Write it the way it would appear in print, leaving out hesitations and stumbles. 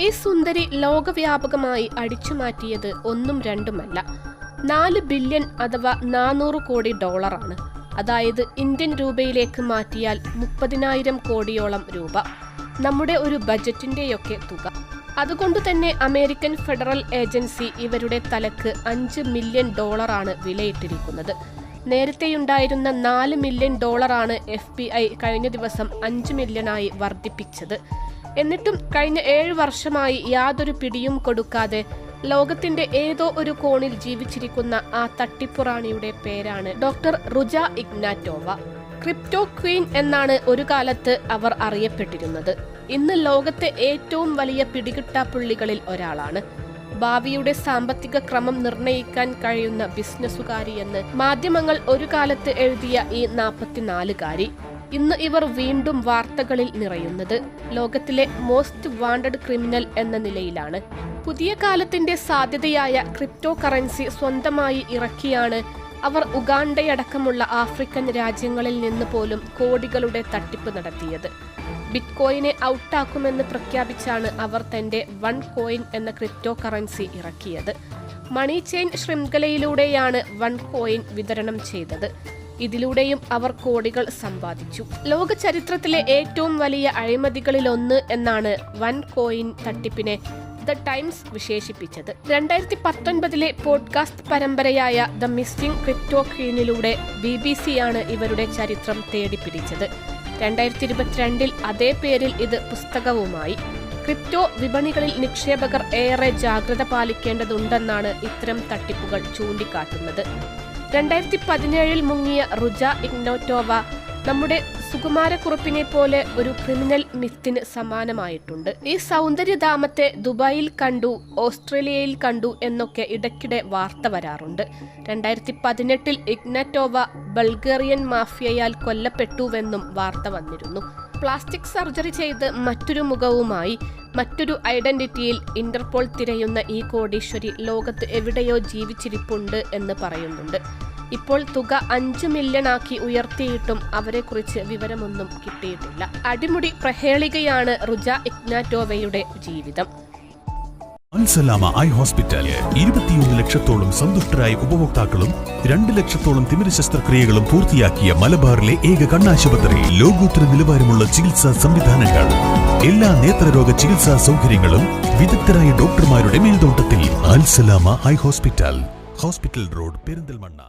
ഈ സുന്ദരി ലോകവ്യാപകമായി അടിച്ചുമാറ്റിയത് ഒന്നും രണ്ടുമല്ല, 4 ബില്യൺ അഥവാ 400 കോടി ഡോളറാണ്. അതായത് ഇന്ത്യൻ രൂപയിലേക്ക് മാറ്റിയാൽ 30,000 കോടിയോളം രൂപ, നമ്മുടെ ഒരു ബജറ്റിന്റെയൊക്കെ തുക. അതുകൊണ്ട് തന്നെ അമേരിക്കൻ ഫെഡറൽ ഏജൻസി ഇവരുടെ തലക്ക് 5 മില്യൺ ഡോളറാണ് വിലയിട്ടിരിക്കുന്നത്. നേരത്തെയുണ്ടായിരുന്ന 4 മില്യൺ ഡോളറാണ് FBI കഴിഞ്ഞ ദിവസം 5 മില്യണായി വർദ്ധിപ്പിച്ചത്. എന്നിട്ടും കഴിഞ്ഞ 7 വർഷമായി യാതൊരു പിടിയും കൊടുക്കാതെ ലോകത്തിന്റെ ഏതോ ഒരു കോണിൽ ജീവിച്ചിരിക്കുന്ന ആ തട്ടിപ്പുറാണിയുടെ പേരാണ് ഡോക്ടർ റുജ ഇഗ്നാറ്റോവ. ക്രിപ്റ്റോ ക്വീൻ എന്നാണ് ഒരു കാലത്ത് അവർ അറിയപ്പെട്ടിരുന്നത്. ഇന്ന് ലോകത്തെ ഏറ്റവും വലിയ പിടികിട്ടാപ്പുള്ളികളിൽ ഒരാളാണ്. ഭാവിയുടെ സാമ്പത്തിക ക്രമം നിർണയിക്കാൻ കഴിയുന്ന ബിസിനസ്സുകാരി എന്ന് മാധ്യമങ്ങൾ ഒരു കാലത്ത് എഴുതിയ ഈ 44കാരി ഇന്ന് ഇവർ വീണ്ടും വാർത്തകളിൽ നിറയുന്നത് ലോകത്തിലെ മോസ്റ്റ് വാണ്ടഡ് ക്രിമിനൽ എന്ന നിലയിലാണ്. പുതിയ കാലത്തിന്റെ സാധ്യതയായ ക്രിപ്റ്റോ കറൻസി സ്വന്തമായി ഇറക്കിയാണ് അവർ ഉഗാണ്ടയടക്കമുള്ള ആഫ്രിക്കൻ രാജ്യങ്ങളിൽ നിന്ന് പോലും കോടികളുടെ തട്ടിപ്പ് നടത്തിയത്. ബിറ്റ്കോയിനെ ഔട്ടാക്കുമെന്ന് പ്രഖ്യാപിച്ചാണ് അവർ തന്റെ വൺ കോയിൻ എന്ന ക്രിപ്റ്റോ കറൻസി ഇറക്കിയത്. മണി ചെയിൻ ശൃംഖലയിലൂടെയാണ് വൺ കോയിൻ വിതരണം ചെയ്തത്. ഇതിലൂടെയും അവർ കോടികൾ സമ്പാദിച്ചു. ലോക ചരിത്രത്തിലെ ഏറ്റവും വലിയ അഴിമതികളിലൊന്ന് എന്നാണ് വൺ കോയിൻ തട്ടിപ്പിനെ ദ ടൈംസ് വിശേഷിപ്പിച്ചത്. 2019 പോഡ്കാസ്റ്റ് പരമ്പരയായ ദ മിസ്സിംഗ് ക്രിപ്റ്റോ ക്വീനിലൂടെ BBC ആണ് ഇവരുടെ ചരിത്രം തേടിപ്പിടിച്ചത്. 2022 അതേ പേരിൽ ഇത് പുസ്തകവുമായി. ക്രിപ്റ്റോ വിപണികളിൽ നിക്ഷേപകർ ഏറെ ജാഗ്രത പാലിക്കേണ്ടതുണ്ടെന്നാണ് ഇത്തരം തട്ടിപ്പുകൾ ചൂണ്ടിക്കാട്ടുന്നത്. 2017 മുങ്ങിയ റുജ ഇഗ്നാറ്റോവ നമ്മുടെ സുകുമാരക്കുറുപ്പിനെ പോലെ ഒരു ക്രിമിനൽ മിത്തിന് സമാനമായിട്ടുണ്ട്. ഈ സൗന്ദര്യധാമത്തെ ദുബായിൽ കണ്ടു, ഓസ്ട്രേലിയയിൽ കണ്ടു എന്നൊക്കെ ഇടയ്ക്കിടെ വാർത്ത വരാറുണ്ട്. 2018 ഇഗ്നാറ്റോവ ബൾഗേറിയൻ മാഫിയയാൽ കൊല്ലപ്പെട്ടുവെന്നും വാർത്ത വന്നിരുന്നു. പ്ലാസ്റ്റിക് സർജറി ചെയ്ത് മറ്റൊരു മുഖവുമായി മറ്റൊരു ഐഡന്റിറ്റിയിൽ ഇന്റർപോൾ തിരയുന്ന ഈ കോടീശ്വരി ലോകത്ത് എവിടെയോ ജീവിച്ചിരിപ്പുണ്ട് എന്ന് പറയുന്നുണ്ട്. ഇപ്പോൾ തുക 5 മില്യണാക്കി ഉയർത്തിയിട്ടും അവരെക്കുറിച്ച് വിവരമൊന്നും കിട്ടിയിട്ടില്ല. അടിമുടി പ്രഹേളികയാണ് റുജ ഇഗ്നാറ്റോവയുടെ ജീവിതം. അൽസലാമ ഐ ഹോസ്പിറ്റൽ 21 ലക്ഷത്തോളം സന്തുഷ്ടരായ ഉപഭോക്താക്കളും 2 ലക്ഷത്തോളം തിമിര ശസ്ത്രക്രിയകളും പൂർത്തിയാക്കിയ മലബാറിലെ ഏക കണ്ണാശുപത്രി. ലോകോത്തര നിലവാരമുള്ള ചികിത്സാ സംവിധാനങ്ങൾ, എല്ലാ നേത്രരോഗ ചികിത്സാ സൗകര്യങ്ങളും വിദഗ്ധരായ ഡോക്ടർമാരുടെ മേൽനോട്ടത്തിൽ. Al Salama eye hospital, hospital road, Perinthalmanna.